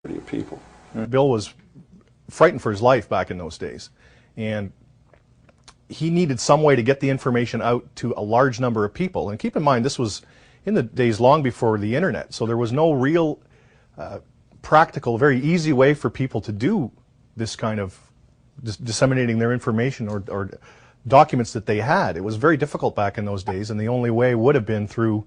of people. Bill was frightened for his life back in those days, and he needed some way to get the information out to a large number of people. And keep in mind, this was in the days long before the internet, so there was no real practical, very easy way for people to do this kind of disseminating their information or documents that they had. It was very difficult back in those days, and the only way would have been through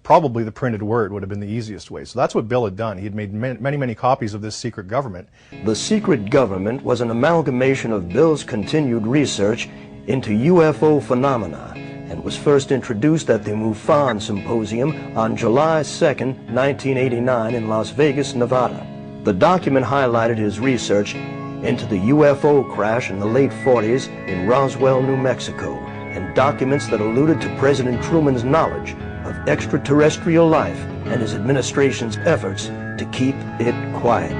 probably the printed word would have been the easiest way. So that's what Bill had done. He had made many copies of this secret government. The secret government was an amalgamation of Bill's continued research into UFO phenomena and was first introduced at the MUFON Symposium on July 2nd, 1989 in Las Vegas, Nevada. The document highlighted his research into the UFO crash in the late 40s in Roswell, New Mexico, and documents that alluded to President Truman's knowledge of extraterrestrial life and his administration's efforts to keep it quiet.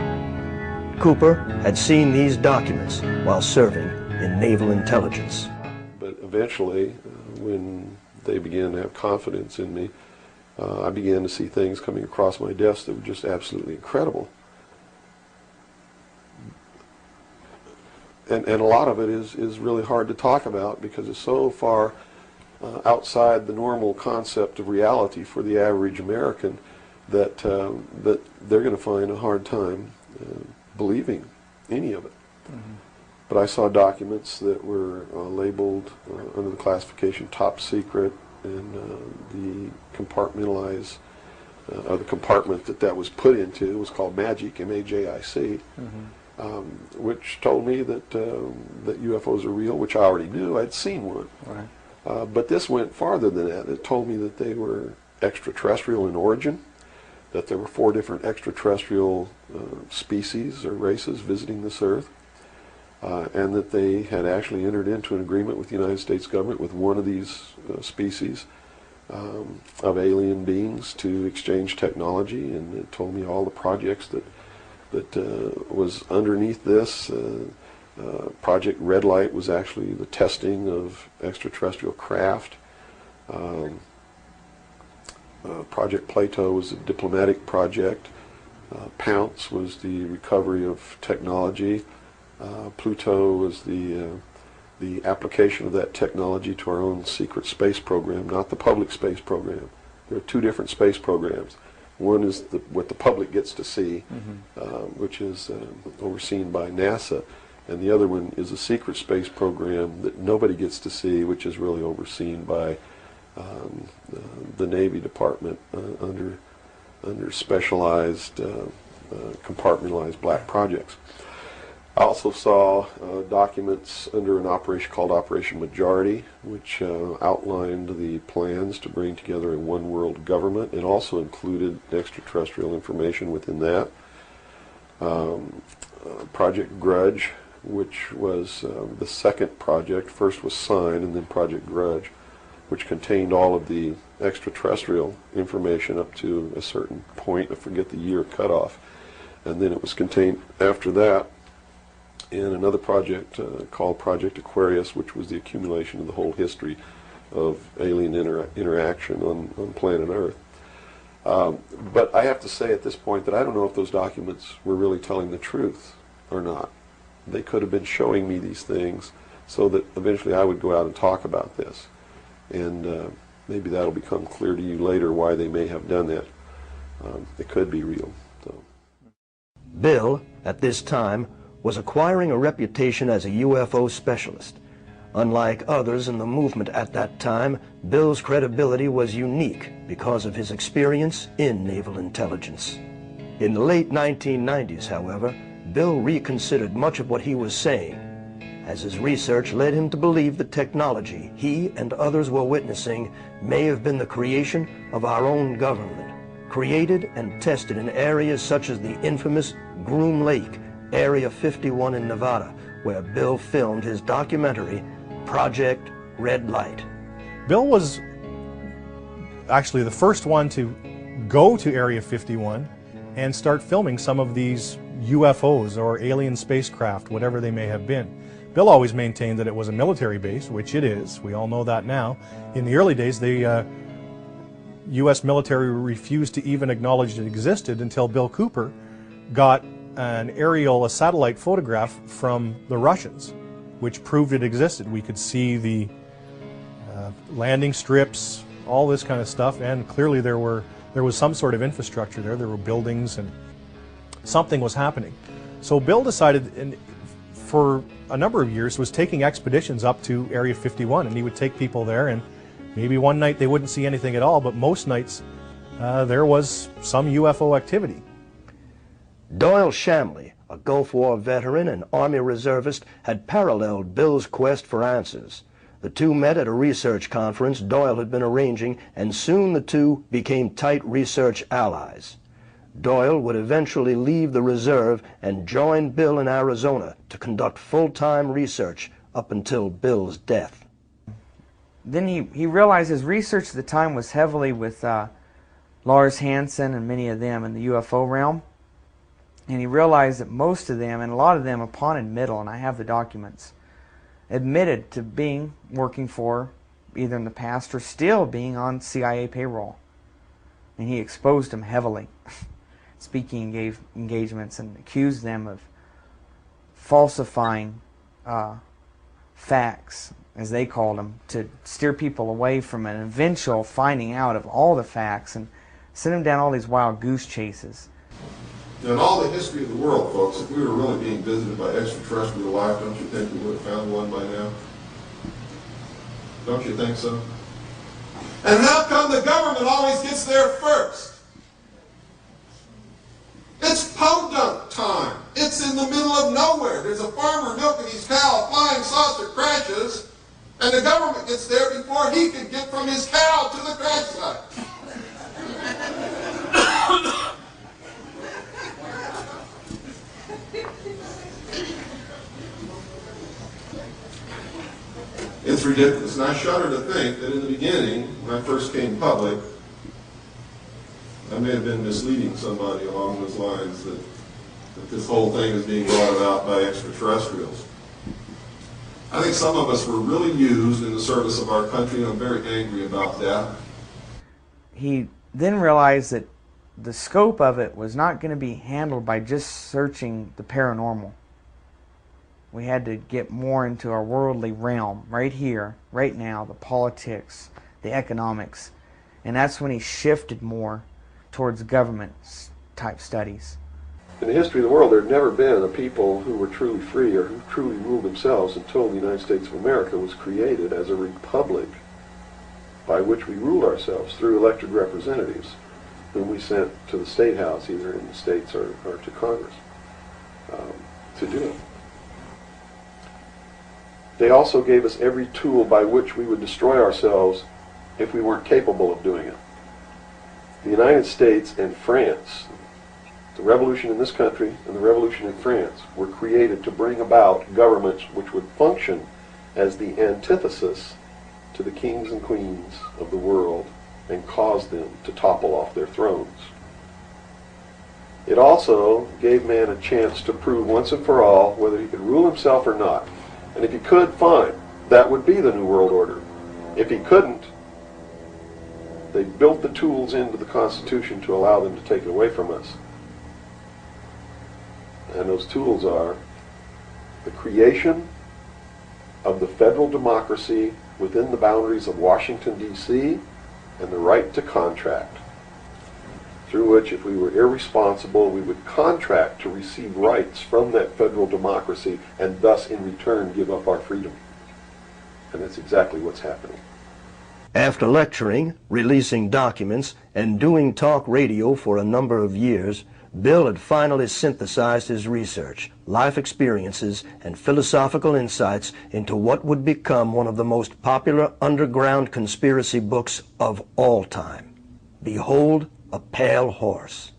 Cooper had seen these documents while serving in naval intelligence. But eventually, when they began to have confidence in me, I began to see things coming across my desk that were just absolutely incredible. And a lot of it is really hard to talk about because it's so far outside the normal concept of reality for the average American that they're going to find a hard time believing any of it. Mm-hmm. But I saw documents that were labeled under the classification top secret, and the compartmentalized, or the compartment that was put into was called MAJIC, M-A-J-I-C. Mm-hmm. Which told me that UFOs are real, which I already knew. I'd seen one. Right. But this went farther than that. It told me that they were extraterrestrial in origin, that there were 4 different extraterrestrial species or races visiting this Earth, and that they had actually entered into an agreement with the United States government with one of these species of alien beings to exchange technology, and it told me all the projects that was underneath this. Project Red Light was actually the testing of extraterrestrial craft. Project Plato was a diplomatic project. Pounce was the recovery of technology. Pluto was the application of that technology to our own secret space program, not the public space program. There are 2 different space programs. One is what the public gets to see, mm-hmm. Which is overseen by NASA, and the other one is a secret space program that nobody gets to see, which is really overseen by the Navy Department under specialized, compartmentalized black projects. I also saw documents under an operation called Operation Majority, which outlined the plans to bring together a one-world government, and also included extraterrestrial information within that. Project Grudge, which was the second project. First was Sign, and then Project Grudge, which contained all of the extraterrestrial information up to a certain point. I forget the year cutoff. And then it was contained after that in another project called Project Aquarius, which was the accumulation of the whole history of alien interaction on planet Earth. But I have to say at this point that I don't know if those documents were really telling the truth or not. They could have been showing me these things so that eventually I would go out and talk about this. And maybe that'll become clear to you later why they may have done that. It could be real. So. Bill, at this time, was acquiring a reputation as a UFO specialist. Unlike others in the movement at that time, Bill's credibility was unique because of his experience in naval intelligence. In the late 1990s, however, Bill reconsidered much of what he was saying, as his research led him to believe the technology he and others were witnessing may have been the creation of our own government, created and tested in areas such as the infamous Groom Lake, Area 51 in Nevada, where Bill filmed his documentary, Project Red Light. Bill was actually the first one to go to Area 51 and start filming some of these UFOs or alien spacecraft, whatever they may have been. Bill always maintained that it was a military base, which it is. We all know that now. In the early days, the U.S. military refused to even acknowledge it existed until Bill Cooper got a satellite photograph from the Russians, which proved it existed. We could see the landing strips, all this kind of stuff, and clearly there was some sort of infrastructure there. There were buildings and something was happening. So Bill decided, and for a number of years, was taking expeditions up to Area 51, and he would take people there, and maybe one night they wouldn't see anything at all, but most nights there was some UFO activity. Doyle Shamley, a Gulf War veteran and Army reservist, had paralleled Bill's quest for answers. The two met at a research conference Doyle had been arranging, and soon the two became tight research allies. Doyle would eventually leave the reserve and join Bill in Arizona to conduct full-time research up until Bill's death. Then he realized his research at the time was heavily with Lars Hansen and many of them in the UFO realm. And he realized that most of them, and a lot of them upon admittal, and I have the documents, admitted to working for, either in the past or still being on CIA payroll. And he exposed them heavily, speaking engagements, and accused them of falsifying facts, as they called them, to steer people away from an eventual finding out of all the facts, and send them down all these wild goose chases. In all the history of the world, folks, if we were really being visited by extraterrestrial life, don't you think we would have found one by now? Don't you think so? And how come the government always gets there first? It's podunk time. It's in the middle of nowhere. There's a farmer milking his cow, a flying saucer crashes, and the government gets there before he can get from his cow to the crash site. It's ridiculous, and I shudder to think that in the beginning, when I first came public, I may have been misleading somebody along those lines that this whole thing is being brought about by extraterrestrials. I think some of us were really used in the service of our country, and I'm very angry about that. He then realized that the scope of it was not going to be handled by just searching the paranormal. We had to get more into our worldly realm, right here, right now, the politics, the economics. And that's when he shifted more towards government-type studies. In the history of the world, there had never been a people who were truly free or who truly ruled themselves until the United States of America was created as a republic by which we ruled ourselves through elected representatives whom we sent to the State House, either in the States or to Congress, to do it. They also gave us every tool by which we would destroy ourselves if we weren't capable of doing it. The United States and France, the revolution in this country and the revolution in France, were created to bring about governments which would function as the antithesis to the kings and queens of the world and cause them to topple off their thrones. It also gave man a chance to prove once and for all whether he could rule himself or not. And if he could, fine. That would be the New World Order. If he couldn't, they built the tools into the Constitution to allow them to take it away from us. And those tools are the creation of the federal democracy within the boundaries of Washington, D.C., and the right to contract, through which, if we were irresponsible, we would contract to receive rights from that federal democracy and thus in return give up our freedom. And that's exactly what's happening. After lecturing, releasing documents, and doing talk radio for a number of years, Bill had finally synthesized his research, life experiences, and philosophical insights into what would become one of the most popular underground conspiracy books of all time. Behold, a Pale Horse.